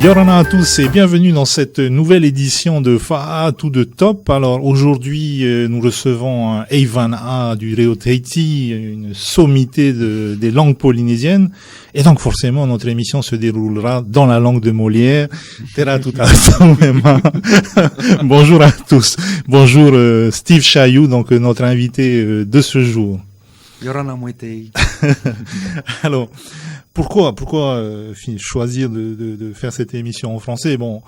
Yorana à tous et bienvenue dans cette nouvelle édition de Fa'a tout de top. Alors aujourd'hui, nous recevons Evan A du Reo Tahiti, une sommité des langues polynésiennes. Et donc forcément, notre émission se déroulera dans la langue de Molière. Tera tout à Bonjour à tous. Bonjour Steve Chayou, donc notre invité de ce jour. Yorana Moetei. Alors, pourquoi choisir de faire cette émission en français? Bon,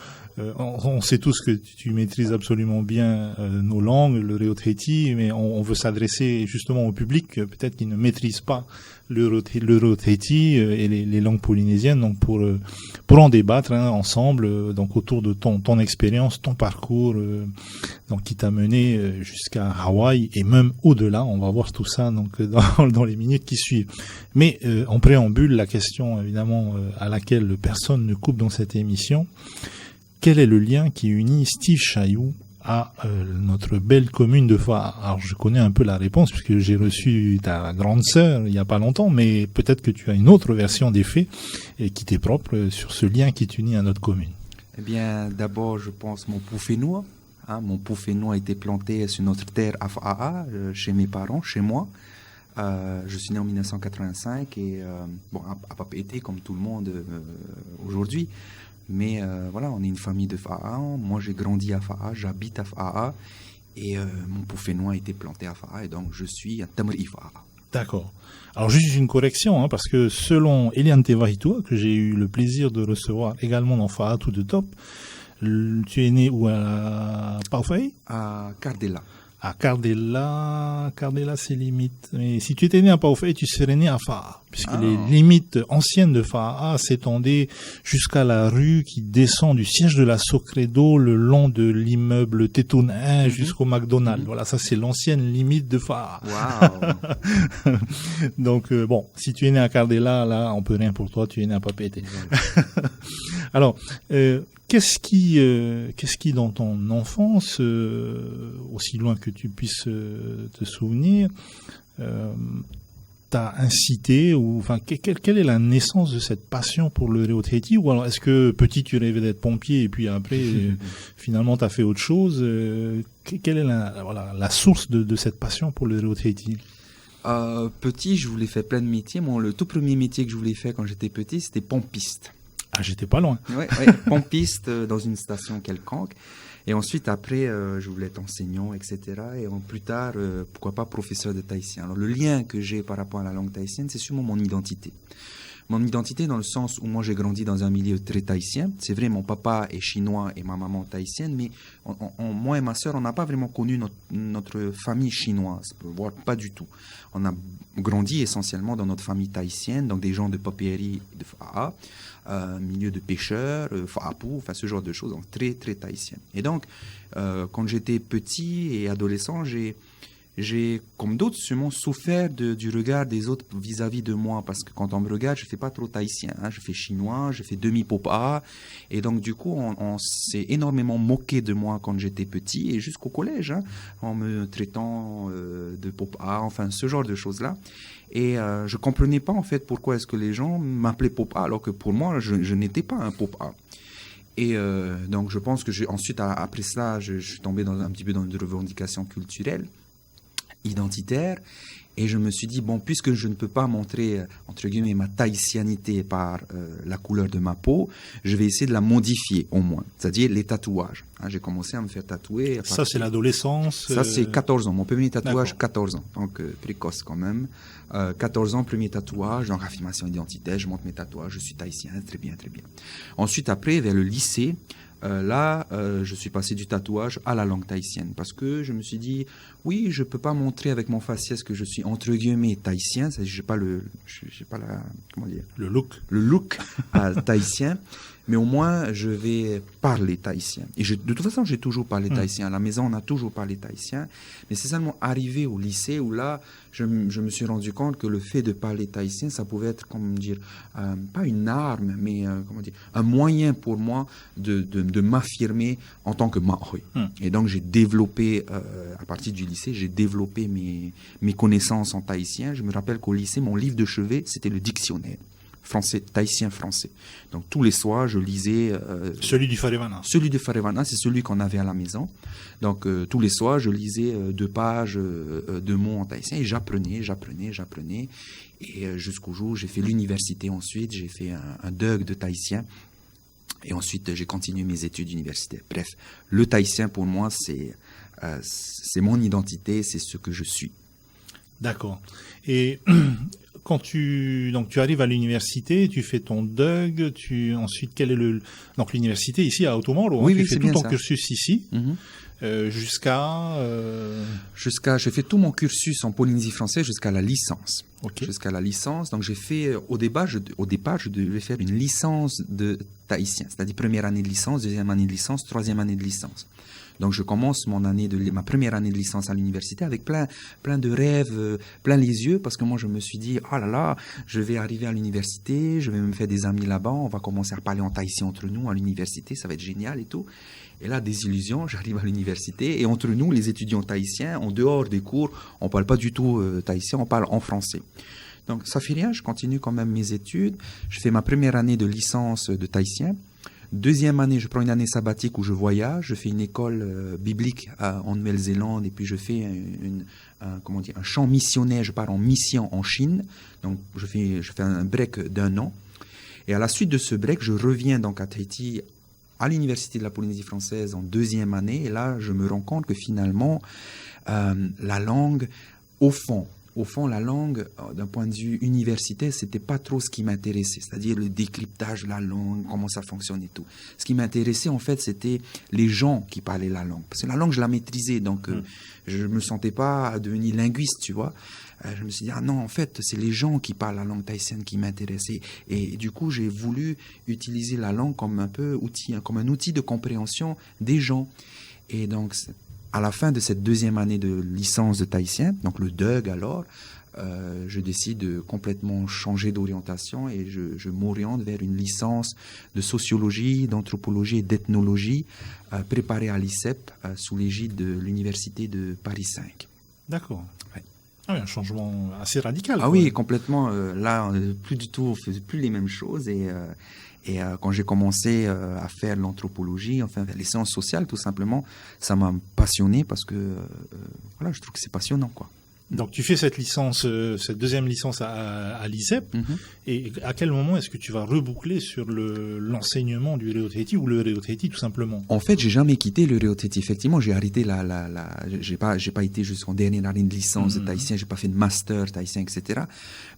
on sait tous que tu maîtrises absolument bien nos langues, le Reo Tahiti, mais on veut s'adresser justement au public peut-être qui ne maîtrise pas le Reo Tahiti et les langues polynésiennes, donc pour en débattre ensemble, donc autour de ton expérience, ton parcours, donc qui t'a mené jusqu'à Hawaï et même au-delà. On va voir tout ça donc dans les minutes qui suivent. Mais en préambule, la question évidemment à laquelle personne ne coupe dans cette émission: quel est le lien qui unit Steve Chayou à notre belle commune de Fa'a? Alors je connais un peu la réponse puisque j'ai reçu ta grande sœur il y a pas longtemps, mais peut-être que tu as une autre version des faits et qui t'est propre sur ce lien qui t'unit à notre commune. Eh bien, d'abord, je pense mon poufénois. Mon poufénois a été planté sur notre terre à Fa'a, chez mes parents, chez moi. Je suis né en 1985 et à Papeete comme tout le monde aujourd'hui. Mais voilà, on est une famille de Fa'a. Moi, j'ai grandi à Fa'a, j'habite à Fa'a. Et mon poufénois a été planté à Fa'a. Et donc, je suis un Tamari Fa'a. D'accord. Alors, juste une correction, parce que selon Eliane Tevahitua, que j'ai eu le plaisir de recevoir également dans Fa'a tout de top, tu es né où, à Paufai? À Cardella. À Cardella, c'est limite. Mais si tu étais né à Paufai, tu serais né à Fa'a, puisque les limites anciennes de Fa'a s'étendaient jusqu'à la rue qui descend du siège de la Socredo le long de l'immeuble Tetoun 1 jusqu'au McDonald's. Voilà, ça c'est l'ancienne limite de Fa'a. Wow. Donc bon, si tu es né à Cardella, là, on peut rien pour toi, tu es né à Papeete. Alors, qu'est-ce qui dans ton enfance, aussi loin que tu puisses te souvenir, t'a incité, ou enfin quelle est la naissance de cette passion pour le Reo Tahiti? Ou alors est-ce que petit tu rêvais d'être pompier et puis après finalement t'as fait autre chose? Quelle est la source de cette passion pour le Reo Tahiti? Petit, je voulais faire plein de métiers. Le tout premier métier que je voulais faire quand j'étais petit, c'était pompiste. Ah, j'étais pas loin. Ouais, pompiste dans une station quelconque. Et ensuite, après, je voulais être enseignant, etc. Et plus tard, pourquoi pas professeur de tahitien. Alors, le lien que j'ai par rapport à la langue tahitienne, c'est sûrement mon identité. Mon identité dans le sens où moi j'ai grandi dans un milieu très tahitien. C'est vrai, mon papa est chinois et ma maman tahitienne, mais moi et ma sœur, on n'a pas vraiment connu notre famille chinoise, voire pas du tout. On a grandi essentiellement dans notre famille tahitienne, donc des gens de Papeete, de Fa'a, milieu de pêcheurs, Fa'apou, enfin ce genre de choses, donc très très tahitien. Et donc, quand j'étais petit et adolescent, j'ai, comme d'autres, sûrement souffert du regard des autres vis-à-vis de moi, parce que quand on me regarde, je fais pas trop tahitien, je fais chinois, je fais demi-popa, et donc du coup, on s'est énormément moqué de moi quand j'étais petit, et jusqu'au collège, en me traitant de popa, enfin ce genre de choses-là. Et je comprenais pas en fait pourquoi est-ce que les gens m'appelaient popa, alors que pour moi, je n'étais pas un popa. Et donc je pense que ensuite, après ça, je suis tombé un petit peu dans une revendication culturelle, identitaire, et je me suis dit, bon, puisque je ne peux pas montrer, entre guillemets, ma tahitianité par la couleur de ma peau, je vais essayer de la modifier, au moins, c'est-à-dire les tatouages. J'ai commencé à me faire tatouer. Ça, c'est l'adolescence? Ça, c'est 14 ans. Mon premier tatouage, D'accord. 14 ans. Donc, précoce quand même. 14 ans, premier tatouage, donc affirmation identitaire, je montre mes tatouages, je suis tahitien, très bien, très bien. Ensuite, après, vers le lycée, je suis passé du tatouage à la langue tahitienne, parce que je me suis dit, oui, je peux pas montrer avec mon faciès que je suis entre guillemets tahitien, j'ai pas comment dire, le look tahitien, mais au moins je vais parler tahitien. Et de toute façon, j'ai toujours parlé tahitien. À la maison, on a toujours parlé tahitien, mais c'est seulement arrivé au lycée où là, je me suis rendu compte que le fait de parler tahitien, ça pouvait être, comment dire, pas une arme, mais comment dire, un moyen pour moi de m'affirmer en tant que Maori. Et donc j'ai développé, à partir du lycée, j'ai développé mes connaissances en tahitien. Je me rappelle qu'au lycée, mon livre de chevet, c'était le dictionnaire. français, tahitien français. Donc tous les soirs, je lisais... Celui du Farevana. Celui du Farevana, c'est celui qu'on avait à la maison. Donc tous les soirs, je lisais 2 pages de mots en tahitien et j'apprenais. Et jusqu'au jour où j'ai fait l'université ensuite, j'ai fait un DUG de tahitien. Et ensuite, j'ai continué mes études universitaires. Bref, le tahitien, pour moi, c'est mon identité, c'est ce que je suis. D'accord. Et quand tu arrives à l'université, tu fais ton DUG, ensuite, quel est donc l'université ici à Otomoro, oui, tu oui, fais tout ton cursus ici, jusqu'à... J'ai fait tout mon cursus en Polynésie française jusqu'à la licence. Okay. Jusqu'à la licence. Donc j'ai fait, au départ, je devais faire une licence de tahitien, c'est-à-dire première année de licence, deuxième année de licence, troisième année de licence. Donc je commence ma première année de licence à l'université avec plein de rêves, plein les yeux, parce que moi je me suis dit, oh là là, je vais arriver à l'université, je vais me faire des amis là-bas, on va commencer à parler en tahitien entre nous à l'université, ça va être génial et tout. Et là, désillusion, j'arrive à l'université et entre nous, les étudiants tahitiens, en dehors des cours, on parle pas du tout tahitien, on parle en français. Donc ça fait rien, je continue quand même mes études. Je fais ma première année de licence de tahitien. Deuxième année, je prends une année sabbatique où je voyage. Je fais une école biblique en Nouvelle-Zélande et puis je fais un chant missionnaire. Je pars en mission en Chine. Donc je fais un break d'1 an. Et à la suite de ce break, je reviens donc à Tahiti, à l'université de la Polynésie française en deuxième année. Et là, je me rends compte que finalement, la langue, au fond, la langue, d'un point de vue universitaire, c'était pas trop ce qui m'intéressait. C'est-à-dire le décryptage de la langue, comment ça fonctionne et tout. Ce qui m'intéressait, en fait, c'était les gens qui parlaient la langue. Parce que la langue, je la maîtrisais. Donc, je me sentais pas devenir linguiste, tu vois. Je me suis dit, ah non, en fait, c'est les gens qui parlent la langue tahitienne qui m'intéressaient. Et du coup, j'ai voulu utiliser la langue comme comme un outil de compréhension des gens. Et donc, à la fin de cette deuxième année de licence de tahitien, donc le DUG alors, je décide de complètement changer d'orientation et je m'oriente vers une licence de sociologie, d'anthropologie et d'ethnologie préparée à l'ICEP sous l'égide de l'université de Paris 5. D'accord. Ouais. Ah oui, un changement assez radical. Ah oui, complètement. Là, plus du tout, on faisait plus les mêmes choses et quand j'ai commencé à faire l'anthropologie, enfin les sciences sociales tout simplement, ça m'a passionné parce que voilà, je trouve que c'est passionnant quoi. Donc tu fais cette licence, cette deuxième licence à l'ICEP, et à quel moment est-ce que tu vas reboucler sur l'enseignement du Reo Tahiti ou le Reo Tahiti tout simplement? En fait, j'ai jamais quitté le Reo Tahiti. Effectivement, j'ai arrêté j'ai pas été jusqu'en dernière année de licence de tahitien, j'ai pas fait de master tahitien, etc.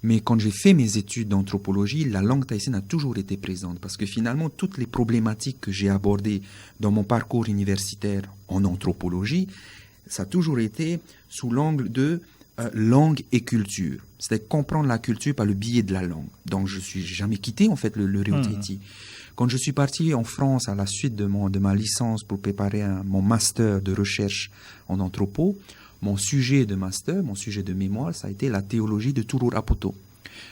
Mais quand j'ai fait mes études d'anthropologie, la langue tahitienne a toujours été présente parce que finalement, toutes les problématiques que j'ai abordées dans mon parcours universitaire en anthropologie, ça a toujours été sous l'angle de langue et culture. C'est-à-dire comprendre la culture par le biais de la langue. Donc, je n'ai jamais quitté, en fait, le Reo Tahiti. Quand je suis parti en France à la suite de ma licence pour préparer mon master de recherche en anthropo, mon sujet de master, mon sujet de mémoire, ça a été la théologie de Turur Apoto.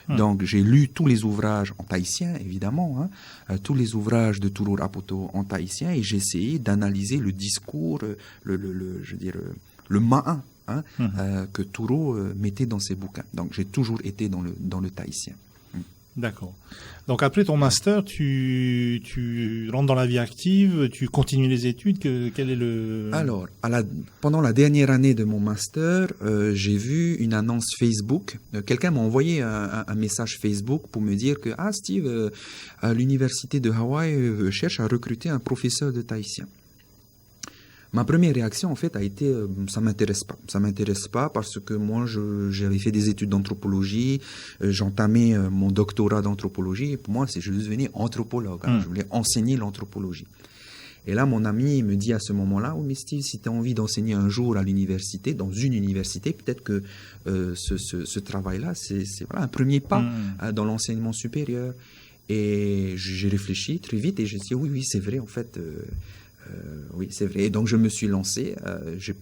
Donc, j'ai lu tous les ouvrages en tahitien, évidemment, tous les ouvrages de Turur Apoto en tahitien, et j'ai essayé d'analyser le discours, le ma'a, que Touro mettait dans ses bouquins. Donc, j'ai toujours été dans le tahitien. D'accord. Donc, après ton master, tu rentres dans la vie active, tu continues les études, quel est le... Alors, pendant la dernière année de mon master, j'ai vu une annonce Facebook. Quelqu'un m'a envoyé un message Facebook pour me dire que « Ah, Steve, l'université de Hawaï cherche à recruter un professeur de tahitien. » Ma première réaction, en fait, a été ça m'intéresse pas. Ça m'intéresse pas parce que moi, j'avais fait des études d'anthropologie, j'entamais mon doctorat d'anthropologie. Et pour moi, je devenais anthropologue. Je voulais enseigner l'anthropologie. Et là, mon ami me dit à ce moment-là, oh, mais Steve, si tu as envie d'enseigner un jour à l'université, dans une université, peut-être que ce travail-là, c'est voilà, un premier pas dans l'enseignement supérieur. Et j'ai réfléchi très vite et j'ai dit, oui, c'est vrai, en fait... oui, c'est vrai. Et donc, je me suis lancé, j'ai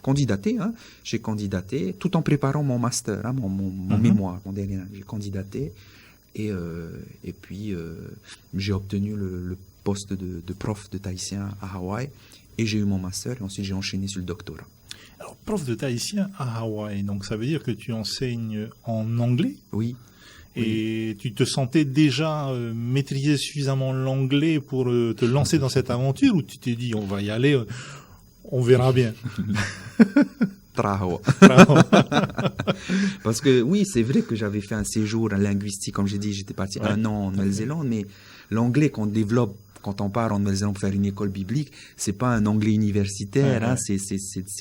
candidaté tout en préparant mon master, mon mémoire, mon dernier. J'ai candidaté et puis j'ai obtenu le poste de prof de tahitien à Hawaï et j'ai eu mon master et ensuite j'ai enchaîné sur le doctorat. Alors, prof de tahitien à Hawaï, donc ça veut dire que tu enseignes en anglais? Oui. Et tu te sentais déjà maîtriser suffisamment l'anglais pour te lancer dans cette aventure, ou tu t'es dit on va y aller, on verra bien? Traho. Parce que oui, c'est vrai que j'avais fait un séjour linguistique, comme j'ai dit, j'étais parti 1 an en Nouvelle-Zélande, mais l'anglais qu'on développe quand on part en Nouvelle-Zélande pour faire une école biblique, c'est pas un anglais universitaire, hein, c'est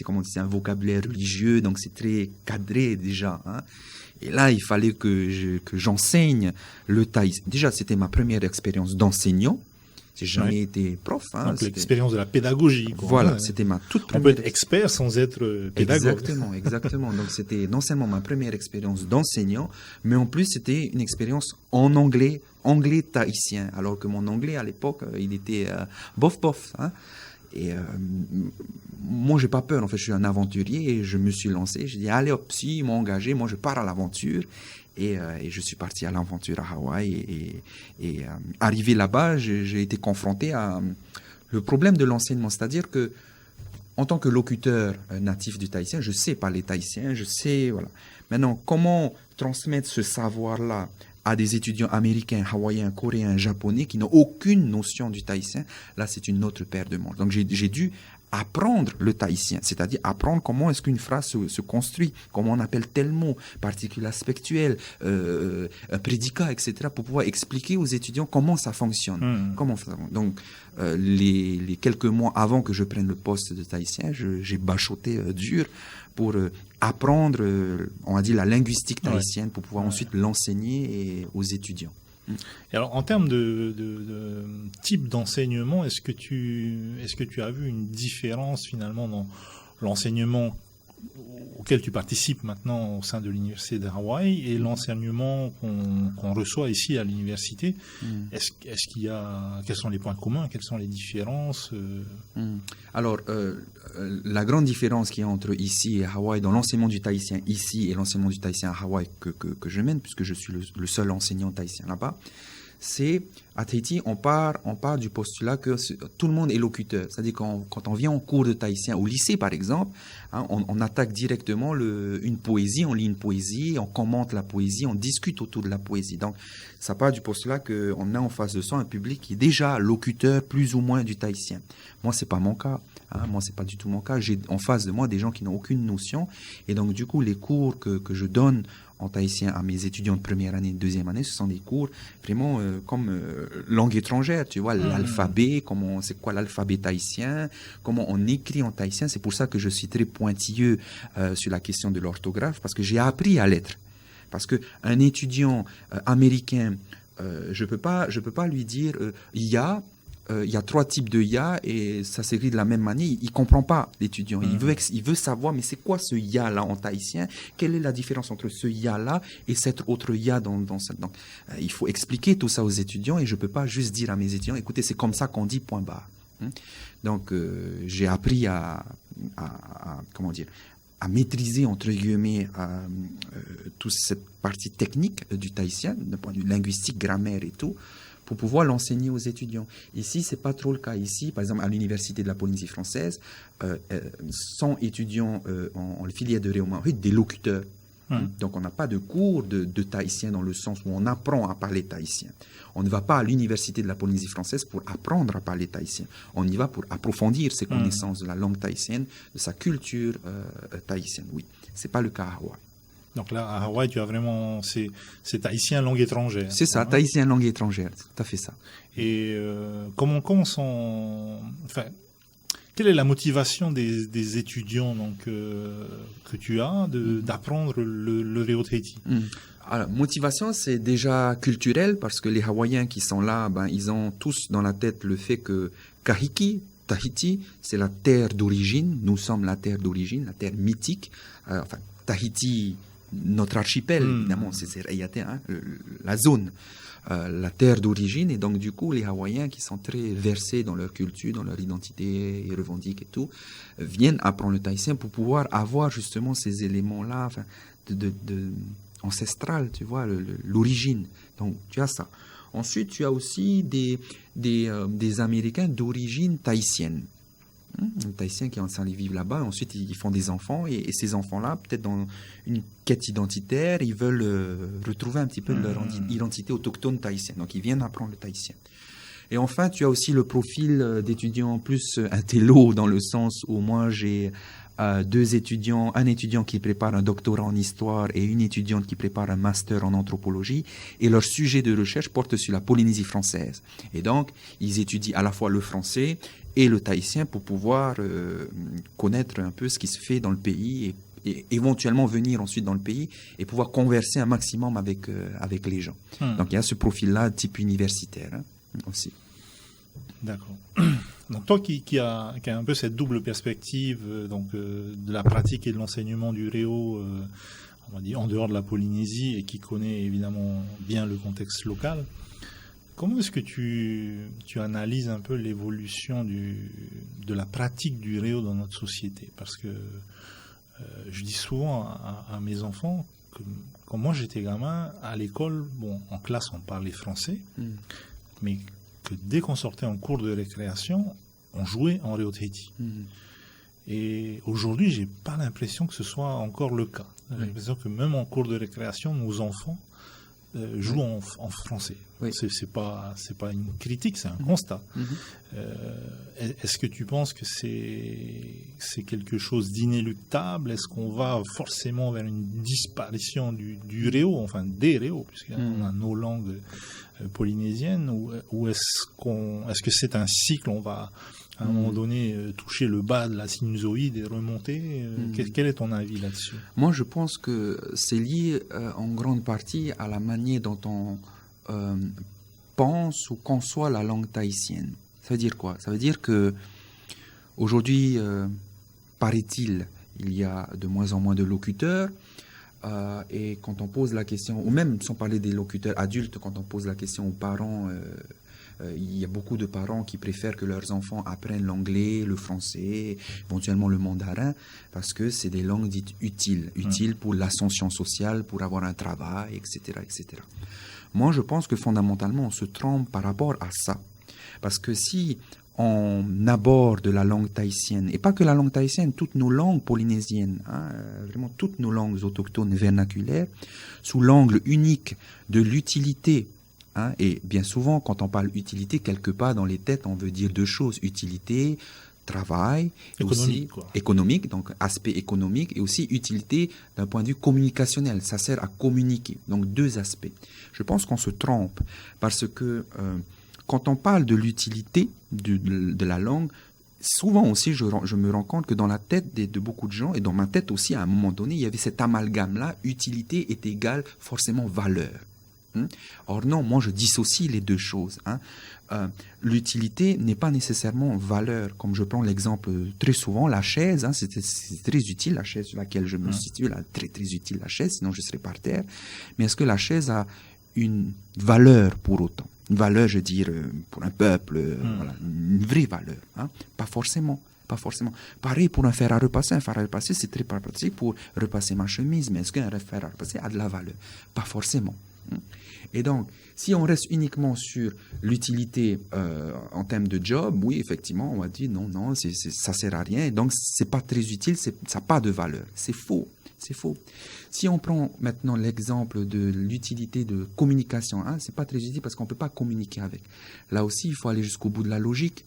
comment on dit, c'est un vocabulaire religieux, donc c'est très cadré déjà, hein. Et là, il fallait que j'enseigne le thaïsien. Déjà, c'était ma première expérience d'enseignant. J'ai jamais été prof. Hein, donc l'expérience de la pédagogie. Quoi. Voilà, c'était ma toute première. On peut être expert sans être pédagogue. Exactement, exactement. Donc c'était non seulement ma première expérience d'enseignant, mais en plus c'était une expérience en anglais tahitien. Alors que mon anglais à l'époque, il était bof. Hein. Et moi, j'ai pas peur. En fait, je suis un aventurier et je me suis lancé. J'ai dit, allez hop, si, ils m'ont engagé, moi, je pars à l'aventure. Et je suis parti à l'aventure à Hawaï. Et arrivé là-bas, j'ai été confronté à le problème de l'enseignement. C'est-à-dire que, en tant que locuteur natif du tahitien, je sais parler tahitien, je sais, voilà. Maintenant, comment transmettre ce savoir-là à des étudiants américains, hawaïens, coréens, japonais qui n'ont aucune notion du tahitien, là, c'est une autre paire de manches. Donc, j'ai dû apprendre le tahitien, c'est-à-dire apprendre comment est-ce qu'une phrase se construit, comment on appelle tel mot, particule aspectuelle, un prédicat, etc., pour pouvoir expliquer aux étudiants comment ça fonctionne. Donc, les quelques mois avant que je prenne le poste de tahitien, j'ai bachoté dur pour apprendre, on va dire, la linguistique tahitienne pour pouvoir ensuite l'enseigner aux étudiants. Et alors, en termes de type d'enseignement, est-ce que tu as vu une différence finalement dans l'enseignement auquel tu participes maintenant au sein de l'université de Hawaï et l'enseignement qu'on reçoit ici à l'université? Est-ce qu'il y a, quels sont les points communs, quelles sont les différences? Alors, la grande différence qu'il y a entre ici et Hawaï, dans l'enseignement du tahitien ici et l'enseignement du tahitien à Hawaï que je mène, puisque je suis le seul enseignant tahitien là-bas, c'est à Tahiti, on part du postulat que tout le monde est locuteur. C'est-à-dire quand on vient en cours de tahitien au lycée, par exemple, hein, on attaque directement une poésie, on lit une poésie, on commente la poésie, on discute autour de la poésie. Donc, ça part du postulat qu'on a en face de soi un public qui est déjà locuteur plus ou moins du tahitien. Moi, c'est pas mon cas. Hein, moi, c'est pas du tout mon cas. J'ai en face de moi des gens qui n'ont aucune notion. Et donc, du coup, les cours que je donne en tahitien à mes étudiants de première année et de deuxième année, ce sont des cours vraiment comme langue étrangère, tu vois, l'alphabet, c'est quoi l'alphabet tahitien, comment on écrit en tahitien. C'est pour ça que je suis très pointilleux sur la question de l'orthographe, parce que j'ai appris à l'être. Parce que un étudiant américain, je peux pas lui dire il y a 3 types de ya et ça s'écrit de la même manière. Il comprend pas, l'étudiant. Il veut savoir, mais c'est quoi ce ya là en tahitien? Quelle est la différence entre ce ya là et cet autre ya dans cette... Donc, il faut expliquer tout ça aux étudiants et je peux pas juste dire à mes étudiants, écoutez, c'est comme ça qu'on dit point barre. Donc, j'ai appris à maîtriser, entre guillemets, toute cette partie technique du tahitien, d'un point de vue linguistique, grammaire et tout, pour pouvoir l'enseigner aux étudiants. Ici, c'est pas trop le cas. Ici, par exemple, à l'université de la Polynésie française, 100 étudiants en filière de Réaumur, des locuteurs. Donc, on n'a pas de cours de tahitien dans le sens où on apprend à parler tahitien. On ne va pas à l'université de la Polynésie française pour apprendre à parler tahitien. On y va pour approfondir ses connaissances de la langue tahitienne, de sa culture tahitienne. Oui, c'est pas le cas à Hawaï. Donc là, à Hawaï, tu as vraiment... C'est tahitien langue étrangère. C'est ça, tahitien langue étrangère. C'est tout à fait ça. Et quelle est la motivation des étudiants donc, que tu as d'apprendre le Reo Tahiti? Alors, motivation, c'est déjà culturel parce que les Hawaïens qui sont là, ils ont tous dans la tête le fait que Kahiki, Tahiti, c'est la terre d'origine. Nous sommes la terre d'origine, la terre mythique. Tahiti, notre archipel, évidemment, c'est Raiate, hein, la zone, la terre d'origine. Et donc, du coup, les Hawaïens qui sont très versés dans leur culture, dans leur identité, ils revendiquent et tout, viennent apprendre le tahitien pour pouvoir avoir justement ces éléments-là ancestral, tu vois, l'origine. Donc, tu as ça. Ensuite, tu as aussi des Américains d'origine tahitienne. Les Tahitiens qui sont allés vivre là-bas, ensuite ils font des enfants, et ces enfants-là, peut-être dans une quête identitaire, ils veulent retrouver un petit peu leur identité autochtone tahitienne. Donc ils viennent apprendre le tahitien. Et enfin, tu as aussi le profil d'étudiant plus intello, dans le sens où moi j'ai deux étudiants, un étudiant qui prépare un doctorat en histoire et une étudiante qui prépare un master en anthropologie, et leur sujet de recherche porte sur la Polynésie française. Et donc, ils étudient à la fois le français et le tahitien pour pouvoir connaître un peu ce qui se fait dans le pays et éventuellement venir ensuite dans le pays et pouvoir converser un maximum avec les gens. Donc, il y a ce profil-là, type universitaire aussi. D'accord. Donc toi qui a un peu cette double perspective de la pratique et de l'enseignement du réo, on va dire en dehors de la Polynésie, et qui connaît évidemment bien le contexte local, comment est-ce que tu analyses un peu l'évolution de la pratique du réo dans notre société? Parce que je dis souvent à mes enfants que quand moi j'étais gamin, à l'école, en classe on parlait français, mais que dès qu'on sortait en cours de récréation, on jouait en réo tahiti. Et aujourd'hui, j'ai pas l'impression que ce soit encore le cas. J'ai l'impression que même en cours de récréation, nos enfants jouent en français. C'est pas une critique, c'est un constat. Est-ce que tu penses que c'est quelque chose d'inéluctable? Est-ce qu'on va forcément vers une disparition du réo, enfin des réos, puisqu'on a nos langues polynésiennes, ou est-ce que c'est un cycle? On va à un moment donné toucher le bas de la sinusoïde et remonter. Quel est ton avis là-dessus? Moi, je pense que c'est lié en grande partie à la manière dont on pense ou conçoit la langue tahitienne. Ça veut dire quoi? Ça veut dire que aujourd'hui, paraît-il, il y a de moins en moins de locuteurs. Et quand on pose la question, ou même sans parler des locuteurs adultes, quand on pose la question aux parents, il y a beaucoup de parents qui préfèrent que leurs enfants apprennent l'anglais, le français, éventuellement le mandarin, parce que c'est des langues dites utiles pour l'ascension sociale, pour avoir un travail, etc., etc. Moi, je pense que fondamentalement, on se trompe par rapport à ça. Parce que si on aborde la langue tahitienne, et pas que la langue tahitienne, toutes nos langues polynésiennes, vraiment toutes nos langues autochtones et vernaculaires, sous l'angle unique de l'utilité. Et bien souvent, quand on parle utilité, quelque part dans les têtes, on veut dire deux choses. Utilité, travail, économique, donc aspect économique, et aussi utilité d'un point de vue communicationnel. Ça sert à communiquer. Donc deux aspects. Je pense qu'on se trompe parce que quand on parle de l'utilité de la langue, souvent aussi je me rends compte que dans la tête de beaucoup de gens, et dans ma tête aussi à un moment donné, il y avait cet amalgame-là, utilité est égale forcément valeur. Or non, moi je dissocie les deux choses. L'utilité n'est pas nécessairement valeur. Comme je prends l'exemple très souvent, la chaise, c'est très utile, la chaise sur laquelle je me situe, là, très très utile la chaise, sinon je serais par terre. Mais est-ce que la chaise a une valeur pour autant? Une valeur, je veux dire, pour un peuple, voilà, une vraie valeur. Pas forcément. Pas forcément. Pareil pour un fer à repasser. Un fer à repasser, c'est très pratique pour repasser ma chemise. Mais est-ce qu'un fer à repasser a de la valeur? Pas forcément. Et donc, si on reste uniquement sur l'utilité en termes de job, oui, effectivement, on va dire non, ça sert à rien. Et donc, c'est pas très utile, ça n'a pas de valeur. C'est faux. C'est faux. Si on prend maintenant l'exemple de l'utilité de communication, c'est pas très utile parce qu'on peut pas communiquer avec. Là aussi, il faut aller jusqu'au bout de la logique.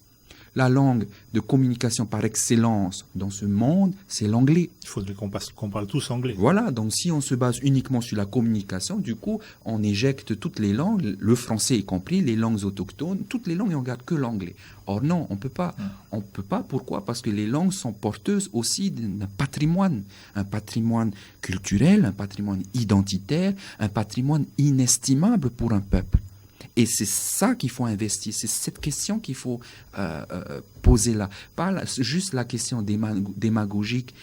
La langue de communication par excellence dans ce monde, c'est l'anglais. Il faudrait qu'on parle tous anglais. Voilà, donc si on se base uniquement sur la communication, du coup, on éjecte toutes les langues, le français y compris, les langues autochtones, toutes les langues, et on garde que l'anglais. Or non, on peut pas. On peut pas, pourquoi? Parce que les langues sont porteuses aussi d'un patrimoine. Un patrimoine culturel, un patrimoine identitaire, un patrimoine inestimable pour un peuple. Et c'est ça qu'il faut investir, c'est cette question qu'il faut poser là. Pas juste la question démagogique,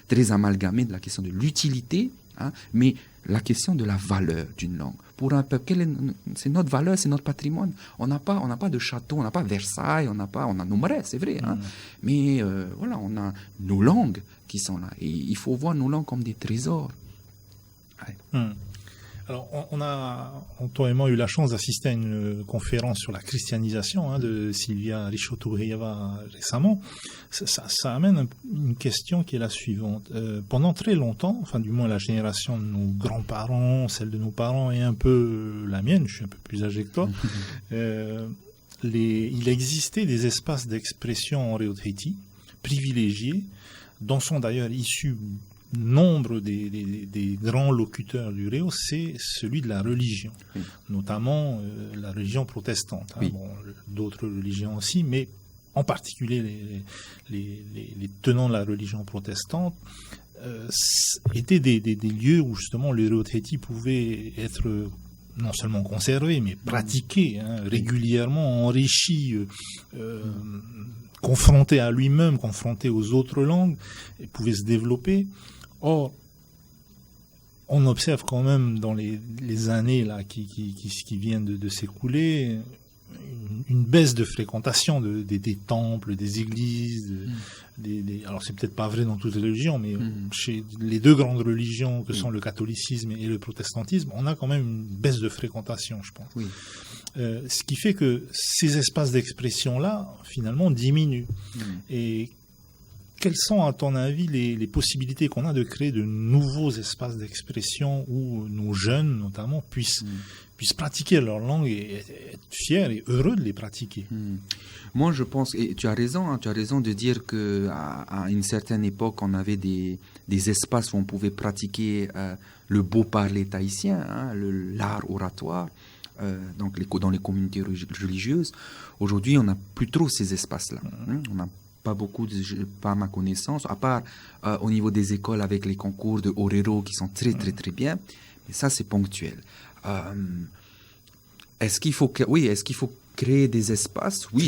très amalgamée de la question de l'utilité, mais la question de la valeur d'une langue. Pour un peuple, c'est notre valeur, c'est notre patrimoine. On n'a pas de château, on n'a pas Versailles, on a nos marais, c'est vrai. Mais voilà, on a nos langues qui sont là. Et il faut voir nos langues comme des trésors. Ouais. Alors, toi et moi, eu la chance d'assister à une conférence sur la christianisation de Sylvia Richotourieva récemment. Ça amène une question qui est la suivante. Pendant très longtemps, enfin du moins la génération de nos grands-parents, celle de nos parents et un peu la mienne, je suis un peu plus âgé que toi, il existait des espaces d'expression en Réau Tahiti, privilégiés, dont sont d'ailleurs issus nombre des grands locuteurs du Réau, c'est celui de la religion, notamment la religion protestante. Bon, d'autres religions aussi, mais en particulier les tenants de la religion protestante étaient des lieux où justement le Réau Tahiti pouvait être non seulement conservé, mais pratiqué régulièrement, enrichi, confronté à lui-même, confronté aux autres langues, et pouvait se développer. Or, on observe quand même dans les années là qui viennent de s'écouler une baisse de fréquentation des temples, des églises. Alors c'est peut-être pas vrai dans toutes les religions, mais chez les deux grandes religions que sont le catholicisme et le protestantisme, on a quand même une baisse de fréquentation, je pense. Oui. Ce qui fait que ces espaces d'expression-là, finalement, diminuent. Et quelles sont, à ton avis, les possibilités qu'on a de créer de nouveaux espaces d'expression où nos jeunes, notamment, puissent pratiquer leur langue et être fiers et heureux de les pratiquer? Moi, je pense, et tu as raison de dire qu'à une certaine époque, on avait des espaces où on pouvait pratiquer le beau parler tahitien, l'art oratoire, donc dans les communautés religieuses. Aujourd'hui, on n'a plus trop ces espaces-là. On n'a pas beaucoup, pas à ma connaissance, à part au niveau des écoles avec les concours de Orero qui sont très très très bien, mais ça c'est ponctuel. Est-ce qu'il faut créer des espaces? Oui.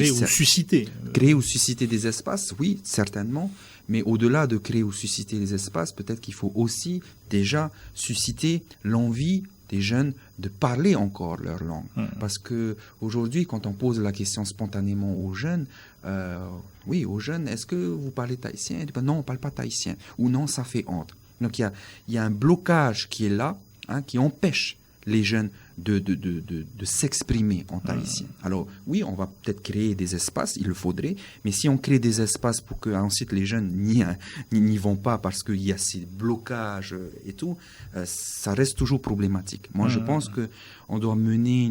Créer ou susciter des espaces? Oui, certainement. Mais au-delà de créer ou susciter des espaces, peut-être qu'il faut aussi déjà susciter l'envie des jeunes de parler encore leur langue. Parce que aujourd'hui, quand on pose la question spontanément aux jeunes, est-ce que vous parlez tahitien? Non, on ne parle pas tahitien. Ou non, ça fait honte. Donc il y a un blocage qui est là, qui empêche les jeunes de s'exprimer en tahitien. Alors oui, on va peut-être créer des espaces, il le faudrait, mais si on crée des espaces pour que ensuite les jeunes n'y vont pas parce qu'il y a ces blocages et tout, ça reste toujours problématique. Moi, je pense qu'on doit mener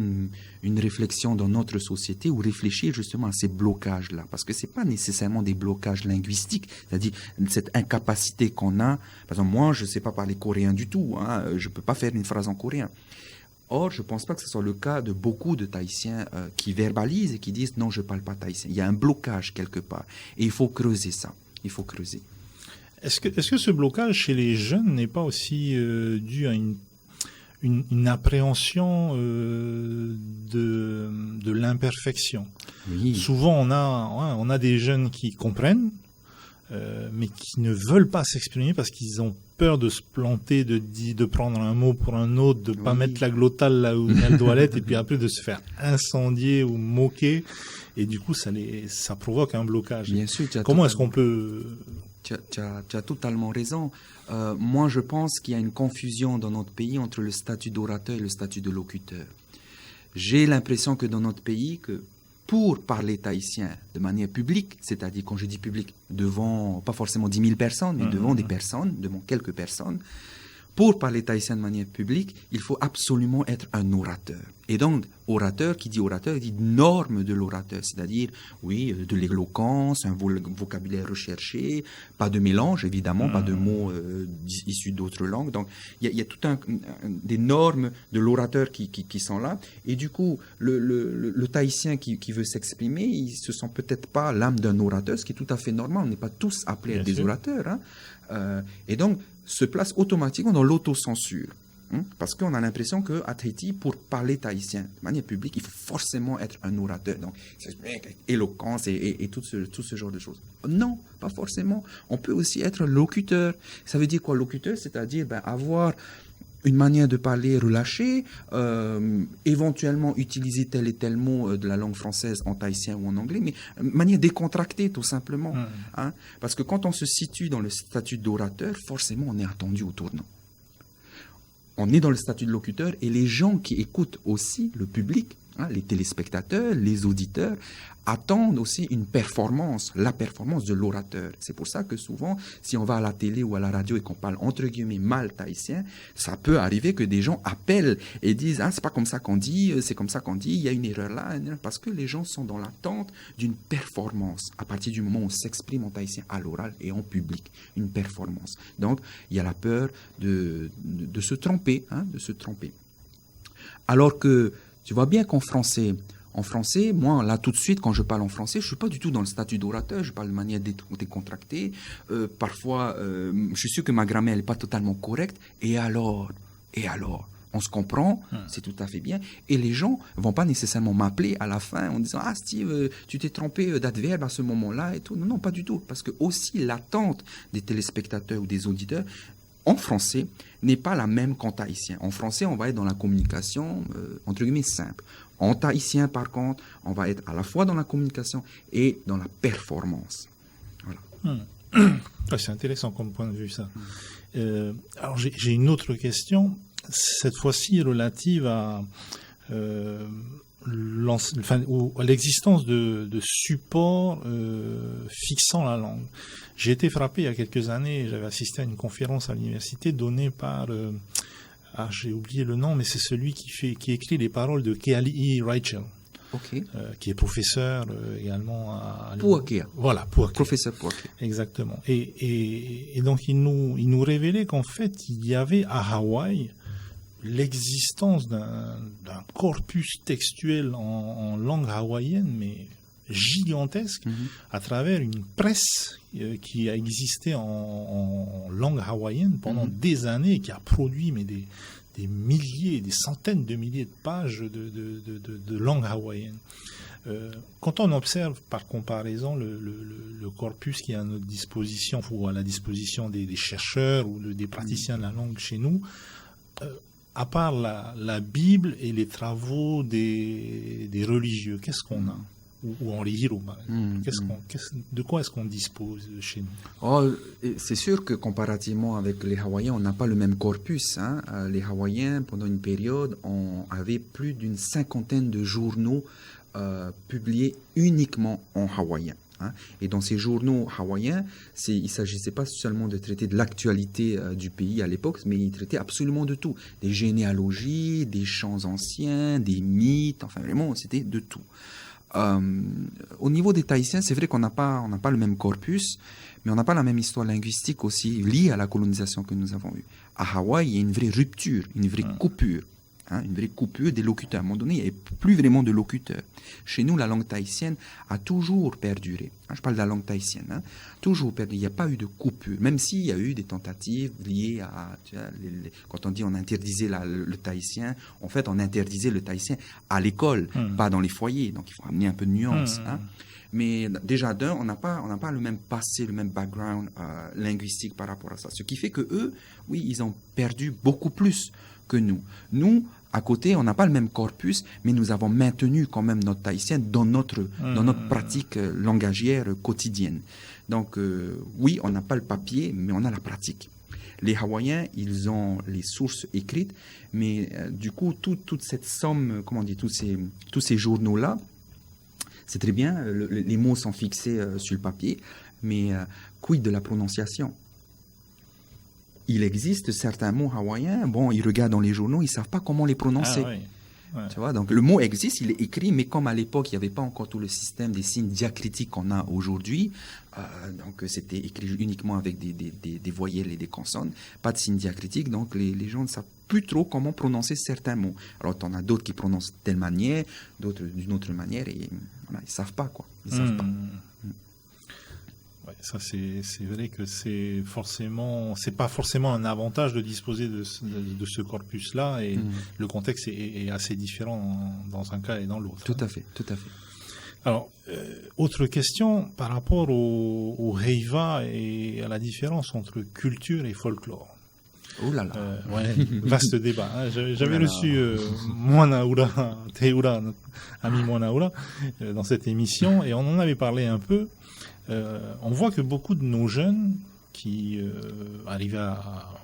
une réflexion dans notre société ou réfléchir justement à ces blocages-là, parce que c'est pas nécessairement des blocages linguistiques, c'est-à-dire cette incapacité qu'on a. Par exemple, moi, je sais pas parler coréen du tout, je peux pas faire une phrase en coréen. Or, je ne pense pas que ce soit le cas de beaucoup de Tahitiens qui verbalisent et qui disent « non, je ne parle pas tahitien ». Il y a un blocage quelque part. Et il faut creuser ça. Il faut creuser. Est-ce que ce blocage chez les jeunes n'est pas aussi dû à une appréhension de l'imperfection? Oui. Souvent, on a des jeunes qui comprennent, mais qui ne veulent pas s'exprimer parce qu'ils ont peur de se planter, de prendre un mot pour un autre, de pas mettre la glottale là où elle doit l'être, et puis après de se faire incendier ou moquer, et du coup ça provoque un blocage. Bien sûr. Comment est-ce qu'on peut... Tu as totalement raison. Moi je pense qu'il y a une confusion dans notre pays entre le statut d'orateur et le statut de locuteur. J'ai l'impression que dans notre pays, pour parler tahitien de manière publique, c'est-à-dire quand je dis public, devant pas forcément 10 000 personnes, mais devant des personnes, devant quelques personnes, pour parler tahitien de manière publique, il faut absolument être un orateur. Et donc, orateur, qui dit orateur, dit norme de l'orateur, c'est-à-dire, de l'éloquence, un vocabulaire recherché, pas de mélange, évidemment, pas de mots issus d'autres langues. Donc, il y a tout des normes de l'orateur qui sont là. Et du coup, le tahitien qui veut s'exprimer, il se sent peut-être pas l'âme d'un orateur, ce qui est tout à fait normal. On n'est pas tous appelés à être des orateurs. Et donc, se place automatiquement dans l'autocensure. Parce qu'on a l'impression qu'à Tahiti, pour parler tahitien de manière publique, il faut forcément être un orateur. Donc, éloquence et tout ce genre de choses. Non, pas forcément. On peut aussi être locuteur. Ça veut dire quoi, locuteur? C'est-à-dire avoir une manière de parler relâchée, éventuellement utiliser tel et tel mot de la langue française en tahitien ou en anglais, mais manière décontractée tout simplement. Parce que quand on se situe dans le statut d'orateur, forcément on est attendu au tournant. on est dans le statut de locuteur et les gens qui écoutent aussi, le public, les téléspectateurs, les auditeurs, attendent aussi une performance, la performance de l'orateur. C'est pour ça que souvent, si on va à la télé ou à la radio et qu'on parle entre guillemets mal tahitien, ça peut arriver que des gens appellent et disent « Ah, c'est pas comme ça qu'on dit, c'est comme ça qu'on dit, il y a une erreur là », parce que les gens sont dans l'attente d'une performance à partir du moment où on s'exprime en tahitien à l'oral et en public, une performance. Donc, il y a la peur de se tromper, de se tromper. Alors que tu vois bien qu'en français, moi, là, tout de suite, quand je parle en français, je suis pas du tout dans le statut d'orateur, je parle de manière décontractée. Parfois, je suis sûr que ma grammaire n'est pas totalement correcte. Et alors, on se comprend, c'est tout à fait bien. Et les gens vont pas nécessairement m'appeler à la fin en disant « Ah, Steve, tu t'es trompé d'adverbe à ce moment-là » et tout. Non, pas du tout. Parce que aussi, l'attente des téléspectateurs ou des auditeurs, en français, n'est pas la même qu'en tahitien. En français, on va être dans la communication, entre guillemets, simple. En tahitien, par contre, on va être à la fois dans la communication et dans la performance. Voilà. C'est intéressant comme point de vue, ça. Alors, j'ai une autre question, cette fois-ci relative à l'existence de supports fixant la langue. J'ai été frappé il y a quelques années, j'avais assisté à une conférence à l'université donnée par, j'ai oublié le nom, mais c'est celui qui écrit les paroles de Keali Rachel, qui est professeur également à Puakea. Voilà, Puakea. Professeur Puakea. Exactement. Et donc il nous révélait qu'en fait il y avait à Hawaï l'existence d'un corpus textuel en langue hawaïenne, mais gigantesque, à travers une presse qui a existé en langue hawaïenne pendant des années, et qui a produit des milliers, des centaines de milliers de pages de langue hawaïenne. Quand on observe par comparaison le corpus qui est à notre disposition, ou à la disposition des chercheurs ou des praticiens de la langue chez nous, à part la Bible et les travaux des religieux, qu'est-ce qu'on a? Ou en Rihiro, de quoi est-ce qu'on dispose chez nous? C'est sûr que comparativement avec les Hawaïens, on n'a pas le même corpus. Les Hawaïens, pendant une période, avaient plus d'une 50aine de journaux publiés uniquement en hawaïen. Et dans ces journaux hawaïens, il ne s'agissait pas seulement de traiter de l'actualité du pays à l'époque, mais ils traitaient absolument de tout. Des généalogies, des chants anciens, des mythes, enfin vraiment, c'était de tout. Au niveau des Tahitiens, c'est vrai qu'on n'a pas le même corpus, mais on n'a pas la même histoire linguistique aussi liée à la colonisation que nous avons eue. À Hawaï, il y a une vraie rupture, une vraie coupure. Une vraie coupure des locuteurs. À un moment donné, il n'y avait plus vraiment de locuteurs. Chez nous, la langue tahitienne a toujours perduré. Je parle de la langue tahitienne. Toujours perduré. Il n'y a pas eu de coupure. Même s'il y a eu des tentatives liées à... quand on dit on interdisait le tahitien, en fait, on interdisait le tahitien à l'école, pas dans les foyers. Donc, il faut amener un peu de nuance. Mais déjà on n'a pas le même passé, le même background linguistique par rapport à ça. Ce qui fait que eux, oui, ils ont perdu beaucoup plus que nous. Nous, à côté, on n'a pas le même corpus, mais nous avons maintenu quand même notre tahitien dans notre pratique langagière quotidienne. Donc, oui, on n'a pas le papier, mais on a la pratique. Les Hawaïens, ils ont les sources écrites, mais du coup, toute cette somme, tous ces journaux-là, c'est très bien, les mots sont fixés sur le papier, mais quid de la prononciation? Il existe certains mots hawaïens, ils regardent dans les journaux, ils ne savent pas comment les prononcer. Tu vois, donc le mot existe, il est écrit, mais comme à l'époque, il n'y avait pas encore tout le système des signes diacritiques qu'on a aujourd'hui, donc c'était écrit uniquement avec des voyelles et des consonnes, pas de signes diacritiques, donc les gens ne savent plus trop comment prononcer certains mots. Alors, tu en as d'autres qui prononcent de telle manière, d'autres d'une autre manière, et voilà, ils ne savent pas, quoi. Ils savent pas. Ouais, ça c'est vrai que c'est pas forcément un avantage de disposer de ce corpus-là, et le contexte est assez différent dans un cas et dans l'autre. Tout à fait, tout à fait. Alors, autre question par rapport au Heiva et à la différence entre culture et folklore. Oh là là. Vaste débat. J'avais reçu Moanaura, Teura, notre ami Moanaura, dans cette émission, et on en avait parlé un peu. On voit que beaucoup de nos jeunes qui arrivés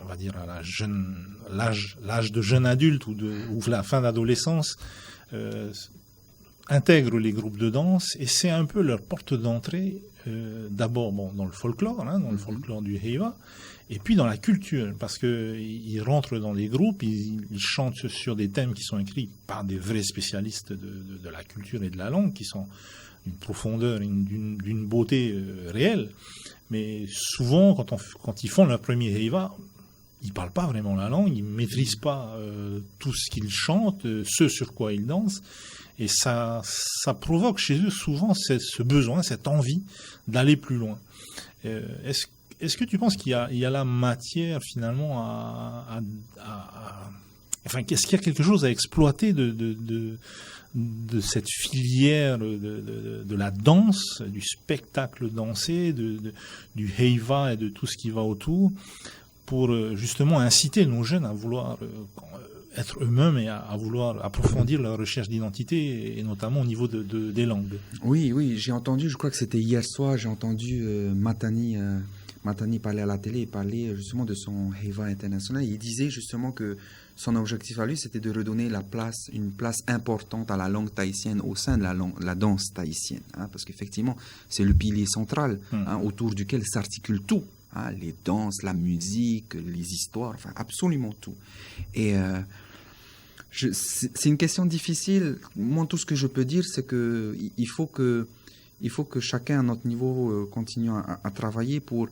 on va dire, à l'âge de jeune adulte ou la fin d'adolescence, intègrent les groupes de danse, et c'est un peu leur porte d'entrée, d'abord dans le folklore, dans le folklore du Heiwa, et puis dans la culture, parce qu'ils rentrent dans des groupes, ils chantent sur des thèmes qui sont écrits par des vrais spécialistes de la culture et de la langue, qui sont d'une profondeur, d'une beauté réelle. Mais souvent, quand ils font leur premier Heiwa, ils ne parlent pas vraiment la langue, ils ne maîtrisent pas tout ce qu'ils chantent, ce sur quoi ils dansent. Et ça provoque chez eux souvent ce besoin, cette envie d'aller plus loin. Est-ce que tu penses qu'il y a la matière finalement enfin, est-ce qu'il y a quelque chose à exploiter de cette filière de la danse, du spectacle dansé, du Heiwa et de tout ce qui va autour, pour justement inciter nos jeunes à vouloir être eux-mêmes et à vouloir approfondir leur recherche d'identité, et notamment au niveau des langues? Oui, j'ai entendu, je crois que c'était hier soir, j'ai entendu Matani parler à la télé, parler justement de son Heiwa international. Il disait justement que son objectif à lui, c'était de redonner une place importante à la langue tahitienne au sein de la danse tahitienne. Parce qu'effectivement, c'est le pilier central autour duquel s'articule tout. Les danses, la musique, les histoires, enfin absolument tout. Et c'est une question difficile. Moi, tout ce que je peux dire, c'est que il faut que chacun à notre niveau continue à travailler pour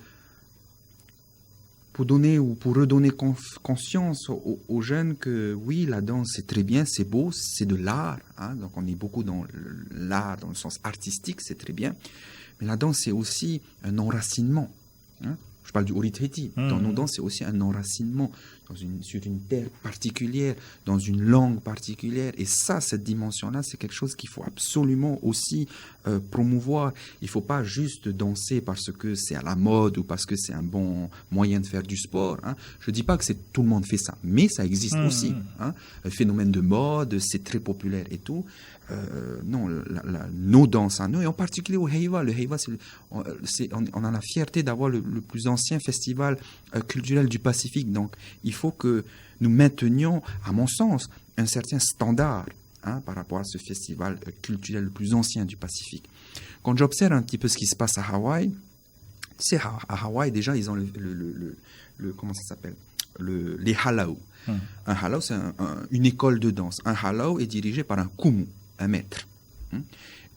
donner ou pour redonner conscience aux jeunes que oui, la danse c'est très bien, c'est beau, c'est de l'art. Donc on est beaucoup dans l'art, dans le sens artistique, c'est très bien. Mais la danse c'est aussi un enracinement. Je parle du Oritheti. Dans nos danses, c'est aussi un enracinement sur une terre particulière, dans une langue particulière. Et ça, cette dimension-là, c'est quelque chose qu'il faut absolument aussi promouvoir. Il ne faut pas juste danser parce que c'est à la mode ou parce que c'est un bon moyen de faire du sport. Je ne dis pas que tout le monde fait ça, mais ça existe aussi. Le phénomène de mode, c'est très populaire et tout. Non, nos danses à nous, et en particulier au Heiwa. Le Heiwa, on a la fierté d'avoir le plus ancien festival culturel du Pacifique. Donc, il faut que nous maintenions, à mon sens, un certain standard par rapport à ce festival culturel le plus ancien du Pacifique. Quand j'observe un petit peu ce qui se passe à Hawaï, tu sais, à Hawaï, déjà, ils ont comment ça s'appelle, les halau. Un halau, c'est une école de danse. Un halau est dirigé par un kumu, un maître.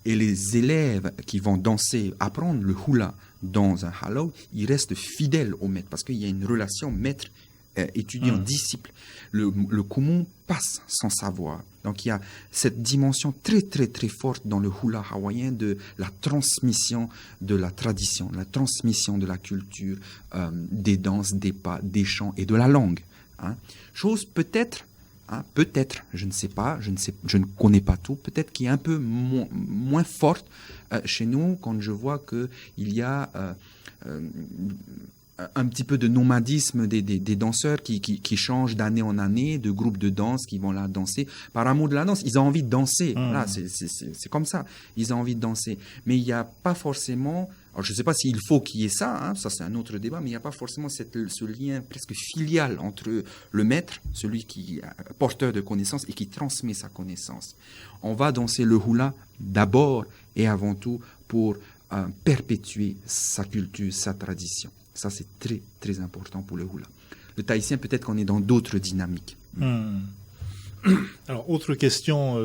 Et les élèves qui vont danser, apprendre le hula dans un halau, ils restent fidèles au maître parce qu'il y a une relation maître-étudiant-disciple. Le kumu passe sans savoir. Donc il y a cette dimension très très très forte dans le hula hawaïen de la transmission de la tradition, la transmission de la culture, des danses, des pas, des chants et de la langue. Chose peut-être, je ne sais pas, je ne connais pas tout, peut-être qui est un peu moins forte chez nous quand je vois qu'il y a un petit peu de nomadisme des danseurs qui changent d'année en année, de groupes de danse qui vont là danser par amour de la danse. Ils ont envie de danser, voilà, c'est comme ça, ils ont envie de danser. Mais il n'y a pas forcément... Alors, je ne sais pas s'il faut qu'il y ait ça, ça c'est un autre débat, mais il n'y a pas forcément ce lien presque filial entre le maître, celui qui est porteur de connaissances et qui transmet sa connaissance. On va danser le hula d'abord et avant tout pour perpétuer sa culture, sa tradition. Ça, c'est très, très important pour le hula. Le tahitien, peut-être qu'on est dans d'autres dynamiques. Alors, autre question...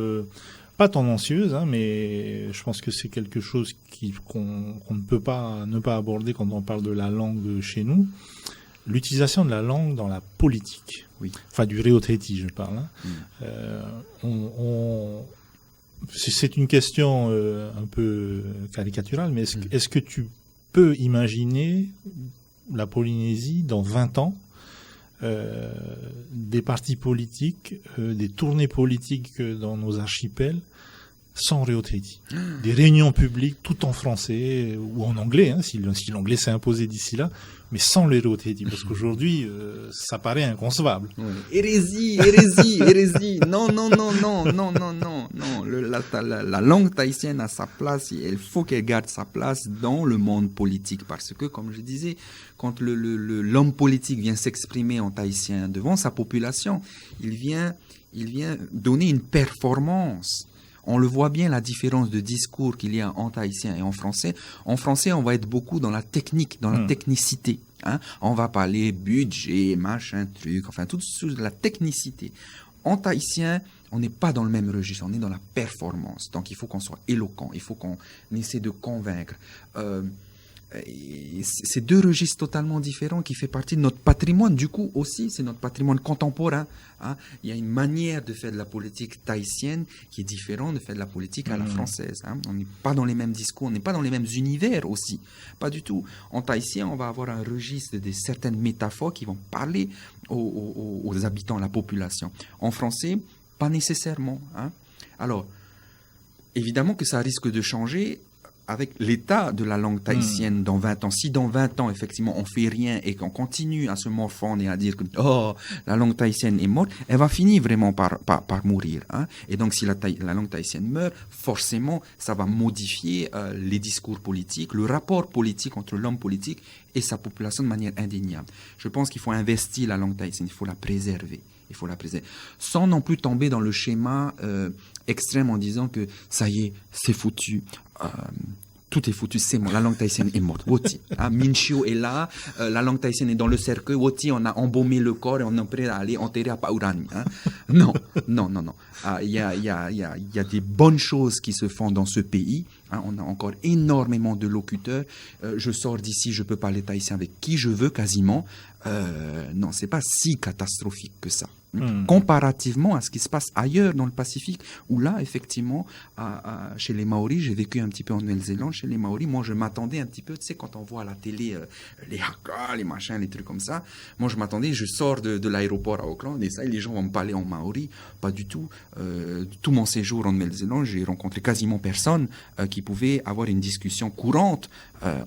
pas tendancieuse, mais je pense que c'est quelque chose qu'on ne peut pas ne pas aborder quand on parle de la langue chez nous. L'utilisation de la langue dans la politique. Oui. Enfin, du Reo-Treti, je parle. C'est une question un peu caricaturale, mais est-ce que tu peux imaginer la Polynésie dans 20 ans, des partis politiques, des tournées politiques dans nos archipels, sans Réo Tahiti. Des réunions publiques, tout en français ou en anglais, hein, si l'anglais s'est imposé d'ici là, mais sans le Réo Tahiti, parce qu'aujourd'hui, ça paraît inconcevable. Oui. Hérésie. Non. La langue tahitienne a sa place et il faut qu'elle garde sa place dans le monde politique, parce que, comme je disais, quand l'homme politique vient s'exprimer en tahitien devant sa population, il vient donner une performance. On le voit bien, la différence de discours qu'il y a en tahitien et en français. En français, on va être beaucoup dans la technique, dans la technicité. Hein. On va parler budget, machin, truc, enfin, toute la technicité. En tahitien, on n'est pas dans le même registre, on est dans la performance. Donc, il faut qu'on soit éloquent, il faut qu'on essaie de convaincre. Et c'est deux registres totalement différents qui fait partie de notre patrimoine. Du coup, aussi, c'est notre patrimoine contemporain. Hein. Il y a une manière de faire de la politique tahitienne qui est différente de faire de la politique à la française. Hein. On n'est pas dans les mêmes discours, on n'est pas dans les mêmes univers aussi. Pas du tout. En tahitien, on va avoir un registre de certaines métaphores qui vont parler aux habitants, à la population. En français, pas nécessairement. Hein. Alors, évidemment que ça risque de changer avec l'état de la langue tahitienne dans 20 ans. Si dans 20 ans, effectivement, on fait rien et qu'on continue à se morfondre et à dire que la langue tahitienne est morte, elle va finir vraiment par mourir. Hein. Et donc, si la langue tahitienne meurt, forcément, ça va modifier les discours politiques, le rapport politique entre l'homme politique et sa population de manière indéniable. Je pense qu'il faut investir la langue tahitienne, il faut la préserver. Il faut la préserver. Sans non plus tomber dans le schéma extrême en disant que ça y est, c'est foutu. Tout est foutu, c'est mort. La langue tahitienne est morte. Woti. Minchio est là, la langue tahitienne est dans le cercueil. Woti, on a embaumé le corps et on est prêt à aller enterrer à Paurani. Hein. Non. Il y a des bonnes choses qui se font dans ce pays. Hein. On a encore énormément de locuteurs. Je sors d'ici, je peux parler tahitien avec qui je veux quasiment. Non, c'est pas si catastrophique que ça. Comparativement à ce qui se passe ailleurs dans le Pacifique, où là, effectivement, chez les Maoris, j'ai vécu un petit peu en Nouvelle-Zélande, chez les Maoris, moi, je m'attendais un petit peu, tu sais, quand on voit à la télé les haka, les machins, les trucs comme ça, moi, je m'attendais, je sors de l'aéroport à Auckland, et ça, les gens vont me parler en Maori, pas du tout. Tout mon séjour en Nouvelle-Zélande, j'ai rencontré quasiment personne qui pouvait avoir une discussion courante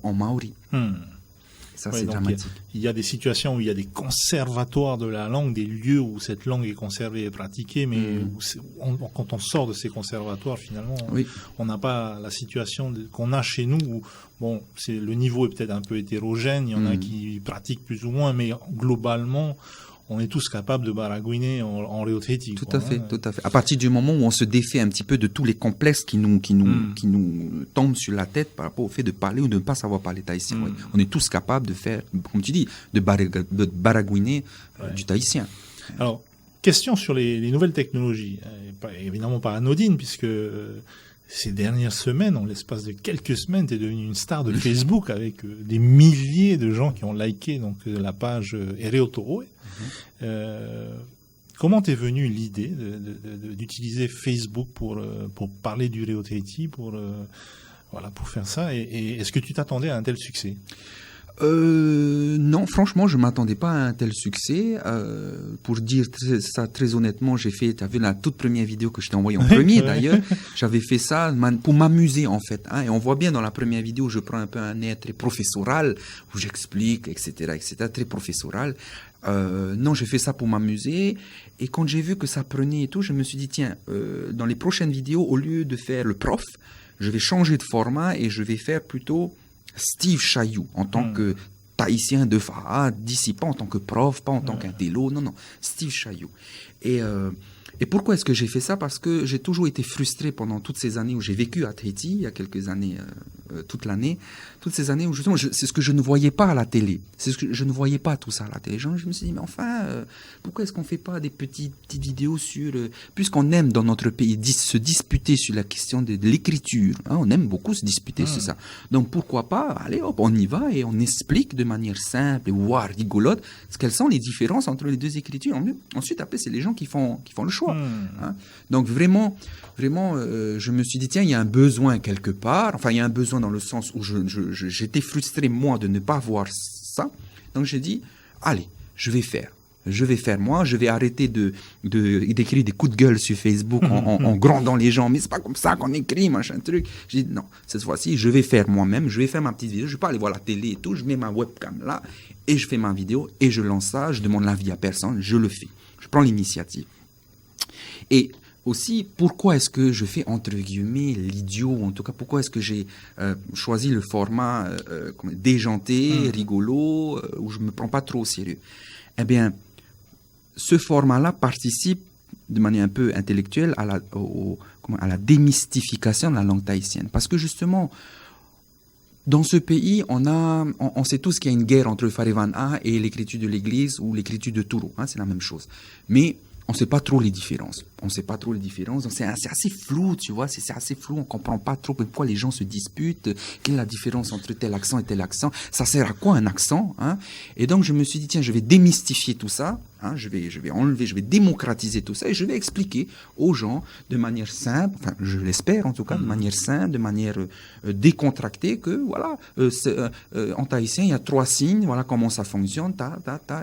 en Maori. Ça, c'est dramatique. Il y a des situations où il y a des conservatoires de la langue, des lieux où cette langue est conservée et pratiquée, mais quand on sort de ces conservatoires, finalement, on n'a pas la situation qu'on a chez nous où, bon, le niveau est peut-être un peu hétérogène, il y en a qui pratiquent plus ou moins, mais globalement, on est tous capables de baragouiner en Réo Tahiti. Tout à fait. À partir du moment où on se défait un petit peu de tous les complexes qui nous tombent sur la tête par rapport au fait de parler ou de ne pas savoir parler tahitien. Ouais. On est tous capables de faire, comme tu dis, de baragouiner du tahitien. Alors, question sur les nouvelles technologies. Évidemment pas anodine, puisque ces dernières semaines, en l'espace de quelques semaines, tu es devenu une star de Facebook avec des milliers de gens qui ont liké donc, la page Ereo Toroe. Comment t'es venue l'idée d'utiliser Facebook pour parler du Réo Tahiti, pour faire ça, et est-ce que tu t'attendais à un tel succès? Non, franchement, je m'attendais pas à un tel succès. Pour dire ça très honnêtement, tu as vu la toute première vidéo que je t'ai envoyée en premier d'ailleurs. J'avais fait ça pour m'amuser en fait. Hein, et on voit bien dans la première vidéo, je prends un peu un air très professoral où j'explique, etc., très professoral. Non, j'ai fait ça pour m'amuser. Et quand j'ai vu que ça prenait et tout, je me suis dit tiens, dans les prochaines vidéos, au lieu de faire le prof, je vais changer de format et je vais faire plutôt Steve Chailloux en tant que tahitien de Faha, d'ici pas en tant que prof, pas en tant qu'intello, non, Steve Chailloux. Et pourquoi est-ce que j'ai fait ça? Parce que j'ai toujours été frustré pendant toutes ces années où j'ai vécu à Tahiti, il y a quelques années, toute l'année, toutes ces années où justement, c'est ce que je ne voyais pas à la télé. C'est ce que je ne voyais pas tout ça à la télé. Je me suis dit, mais enfin, pourquoi est-ce qu'on fait pas des petites vidéos sur, puisqu'on aime dans notre pays se disputer sur la question de l'écriture, hein, on aime beaucoup se disputer sur ça. Donc pourquoi pas, allez hop, on y va et on explique de manière simple et voire rigolote quelles sont les différences entre les deux écritures. Ensuite, après, c'est les gens qui font le choix. Hein. Donc vraiment, je me suis dit tiens, il y a un besoin quelque part. Enfin, il y a un besoin dans le sens où j'étais frustré moi de ne pas voir ça. Donc j'ai dit allez, je vais faire. je vais faire moi, je vais arrêter d'écrire des coups de gueule sur Facebook en grondant les gens, mais c'est pas comme ça qu'on écrit, machin truc. J'ai dit non, cette fois-ci, je vais faire moi-même, je vais faire ma petite vidéo, je vais pas aller voir la télé et tout, je mets ma webcam là, et je fais ma vidéo, et je lance ça, je demande l'avis à personne, je le fais. Je prends l'initiative. Et aussi, pourquoi est-ce que je fais, entre guillemets, l'idiot, en tout cas, pourquoi est-ce que j'ai choisi le format déjanté, rigolo, où je me prends pas trop au sérieux? Eh bien, ce format-là participe de manière un peu intellectuelle à la démystification de la langue tahitienne. Parce que justement, dans ce pays, on sait tous qu'il y a une guerre entre le Farevana et l'écriture de l'Église ou l'écriture de Touro. Hein, c'est la même chose. Mais on ne sait pas trop les différences. Donc c'est assez flou, tu vois. C'est assez flou. On ne comprend pas trop pourquoi les gens se disputent. Quelle est la différence entre tel accent et tel accent? Ça sert à quoi un accent, hein? Et donc, je me suis dit, tiens, je vais démystifier tout ça. Hein, je vais enlever, je vais démocratiser tout ça et je vais expliquer aux gens de manière simple, enfin, je l'espère en tout cas, de manière simple, de manière décontractée, que voilà, en tahitien, il y a 3 signes, voilà comment ça fonctionne,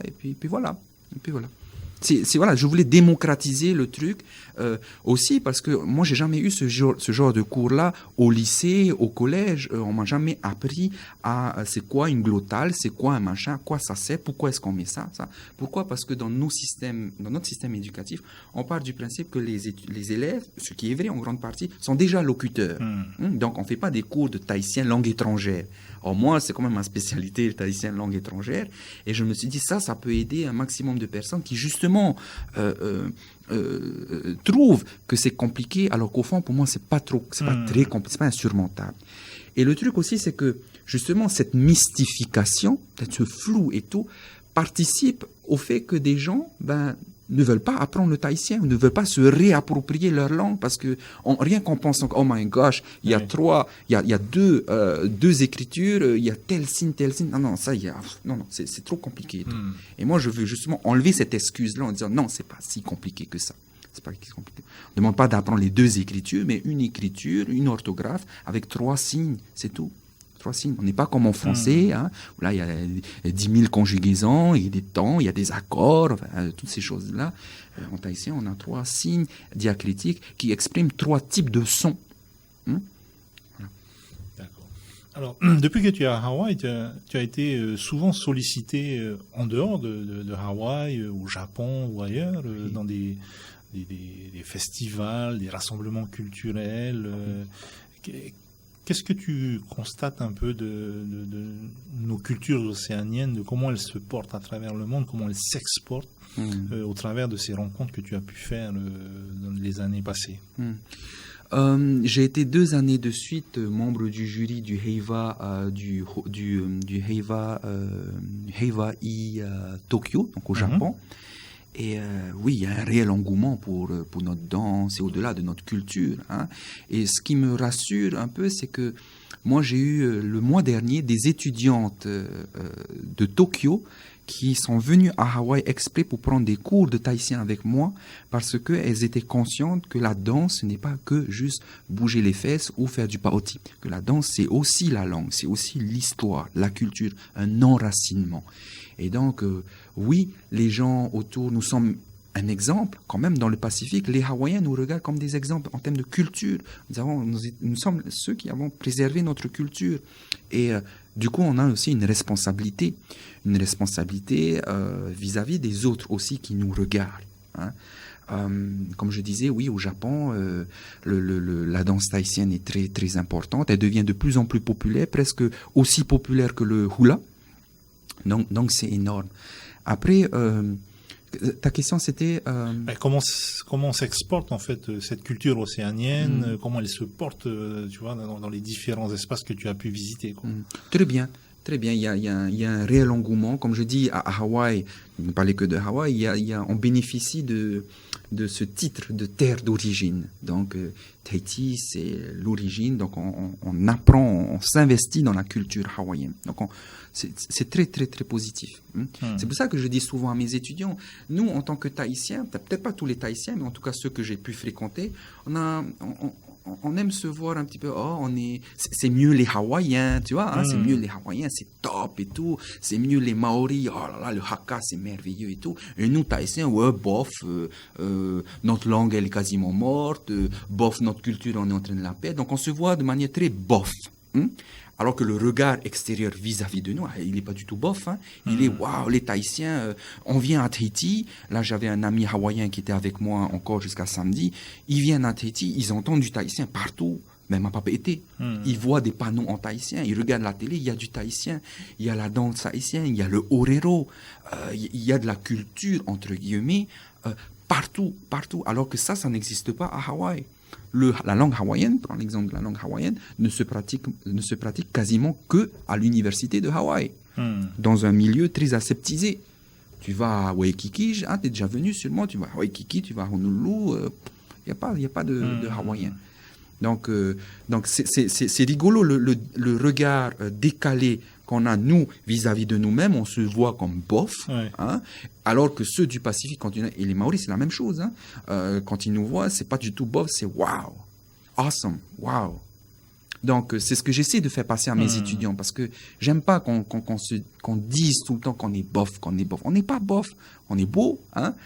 et puis voilà. Et puis voilà. Voilà, je voulais démocratiser le truc aussi parce que moi j'ai jamais eu ce genre de cours-là au lycée, au collège. On m'a jamais appris à c'est quoi une glottale, c'est quoi un machin, à quoi ça sert, pourquoi est-ce qu'on met ça. Pourquoi? Parce que dans notre système éducatif, on part du principe que les élèves, ce qui est vrai en grande partie, sont déjà locuteurs. Donc on fait pas des cours de tahitien langue étrangère. Or moi c'est quand même ma spécialité, le tahitien langue étrangère, et je me suis dit ça peut aider un maximum de personnes qui justement trouvent que c'est compliqué, alors qu'au fond, pour moi, c'est pas très compliqué, c'est pas insurmontable. Et le truc aussi, c'est que, justement, cette mystification, ce flou et tout, participe au fait que des gens, ne veulent pas apprendre le tahitien, ne veulent pas se réapproprier leur langue parce que rien qu'on pense, oh my gosh, il y a deux écritures, il y a tel signe. Non, c'est trop compliqué. Et moi, je veux justement enlever cette excuse-là en disant non, c'est pas si compliqué que ça. C'est pas compliqué. On ne demande pas d'apprendre les 2 écritures, mais une écriture, une orthographe avec 3 signes, c'est tout. 3 signes. On n'est pas comme en français, hein, où là il y a 10 000 conjugaisons, il y a des temps, il y a des accords, toutes ces choses-là. En tahitien, on a 3 signes diacritiques qui expriment 3 types de sons. Voilà. D'accord. Alors, depuis que tu es à Hawaï, tu as été souvent sollicité en dehors de Hawaï, au Japon ou ailleurs, dans des festivals, des rassemblements culturels. Qu'est-ce que tu constates un peu de nos cultures océaniennes, de comment elles se portent à travers le monde, comment elles s'exportent au travers de ces rencontres que tu as pu faire dans les années passées? J'ai été 2 années de suite membre du jury du Heiva Heiva-i Tokyo, donc au Japon. Et oui, il y a un réel engouement pour notre danse et au-delà de notre culture. Hein. Et ce qui me rassure un peu, c'est que moi, j'ai eu le mois dernier des étudiantes de Tokyo qui sont venues à Hawaï exprès pour prendre des cours de tahitien avec moi parce qu'elles étaient conscientes que la danse, ce n'est pas que juste bouger les fesses ou faire du paoti. Que la danse, c'est aussi la langue, c'est aussi l'histoire, la culture, un enracinement. Et donc, oui, les gens autour, nous sommes un exemple, quand même, dans le Pacifique. Les Hawaïens nous regardent comme des exemples en termes de culture. Nous sommes ceux qui avons préservé notre culture. Et du coup, on a aussi une responsabilité vis-à-vis des autres aussi qui nous regardent. Hein. Comme je disais, oui, au Japon, la danse tahitienne est très, très importante. Elle devient de plus en plus populaire, presque aussi populaire que le hula. Donc c'est énorme. Après, ta question c'était comment s'exporte en fait cette culture océanienne, comment elle se porte, tu vois, dans les différents espaces que tu as pu visiter, quoi. Très bien. Il y a un réel engouement. Comme je dis, à Hawaï, ne parlez que de Hawaï, on bénéficie de ce titre de terre d'origine. Donc, Tahiti, c'est l'origine. Donc, on apprend, on s'investit dans la culture hawaïenne. Donc, c'est très, très, très positif. C'est pour ça que je dis souvent à mes étudiants, nous, en tant que Tahitiens, peut-être pas tous les Tahitiens, mais en tout cas ceux que j'ai pu fréquenter, on aime se voir un petit peu, c'est mieux les Hawaïens, tu vois, c'est mieux les Hawaïens, c'est top et tout, c'est mieux les Maoris, oh là là, le Haka, c'est merveilleux et tout. Et nous, Tahitiens, ouais, bof, notre langue, elle est quasiment morte, bof, notre culture, on est en train de la perdre. Donc, on se voit de manière très bof. Alors que le regard extérieur vis-à-vis de nous, il n'est pas du tout bof. Il est, waouh, les Tahitiens, on vient à Tahiti. Là, j'avais un ami hawaïen qui était avec moi encore jusqu'à samedi. Ils viennent à Tahiti, ils entendent du tahitien partout. Même à Papeete. Ils voient des panneaux en tahitien, ils regardent la télé, il y a du tahitien, il y a la danse tahitienne, il y a le orero, il y a de la culture, entre guillemets, partout. Alors que ça n'existe pas à Hawaï. La langue hawaïenne, prends l'exemple de la langue hawaïenne, ne se pratique quasiment que à l'université de Hawaï, dans un milieu très aseptisé. Tu vas à Waikiki, tu es déjà venu sûrement, tu vas à Waikiki, tu vas à Honolulu, il n'y a pas de hawaïen. Donc c'est rigolo le regard décalé qu'on a nous vis-à-vis de nous-mêmes, on se voit comme bof, alors que ceux du Pacifique et les Maoris c'est la même chose. Quand ils nous voient, c'est pas du tout bof, c'est wow, awesome, wow. Donc c'est ce que j'essaie de faire passer à mes étudiants, parce que j'aime pas qu'on dise tout le temps qu'on est bof. On n'est pas bof, on est beau,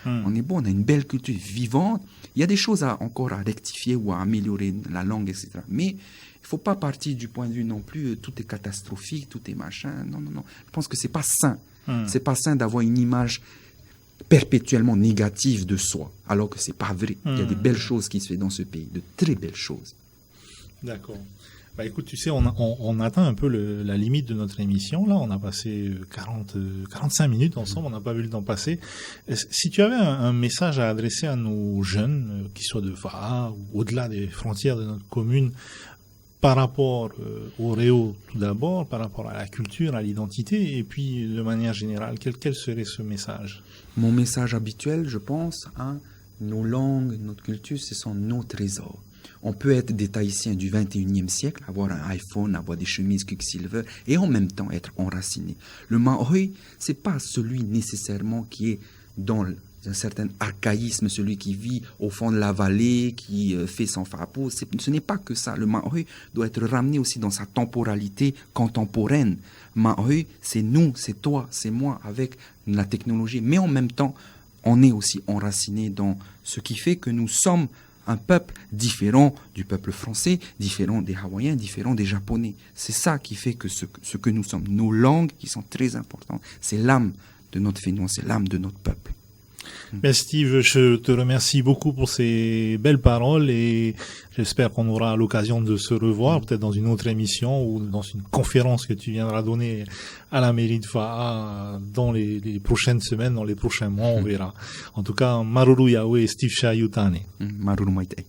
on est beau, on a une belle culture vivante. Il y a des choses encore à rectifier ou à améliorer, la langue, etc. Mais il faut pas partir du point de vue non plus, tout est catastrophique, tout est machin. Non. Je pense que c'est pas sain. C'est pas sain d'avoir une image perpétuellement négative de soi, alors que c'est pas vrai. Il y a des belles choses qui se font dans ce pays, de très belles choses. D'accord. Bah écoute, tu sais, on atteint un peu la limite de notre émission. Là, on a passé 45 minutes ensemble, on n'a pas vu le temps passer. Si tu avais un message à adresser à nos jeunes, qui soient de Fa'a ou au-delà des frontières de notre commune, par rapport au réo tout d'abord, par rapport à la culture, à l'identité, et puis de manière générale, quel serait ce message? Mon message habituel, je pense, nos langues, notre culture, ce sont nos trésors. On peut être des Tahitiens du 21e siècle, avoir un iPhone, avoir des chemises Quicksilver, et en même temps être enraciné. Le Maori, c'est pas celui nécessairement qui est dans un certain archaïsme, celui qui vit au fond de la vallée, qui fait son farpeau. Ce n'est pas que ça. Le Maori doit être ramené aussi dans sa temporalité contemporaine. Maori, c'est nous, c'est toi, c'est moi, avec la technologie. Mais en même temps, on est aussi enraciné dans ce qui fait que nous sommes un peuple différent du peuple français, différent des Hawaïens, différent des Japonais. C'est ça qui fait que ce que nous sommes. Nos langues qui sont très importantes. C'est l'âme de notre phénomène, c'est l'âme de notre peuple. Ben Steve, je te remercie beaucoup pour ces belles paroles et j'espère qu'on aura l'occasion de se revoir, peut-être dans une autre émission ou dans une conférence que tu viendras donner à la mairie de Fa'a dans les prochaines semaines, dans les prochains mois, on verra. En tout cas, Maruru Yawe et Steve Shayutane. Maruru Maite.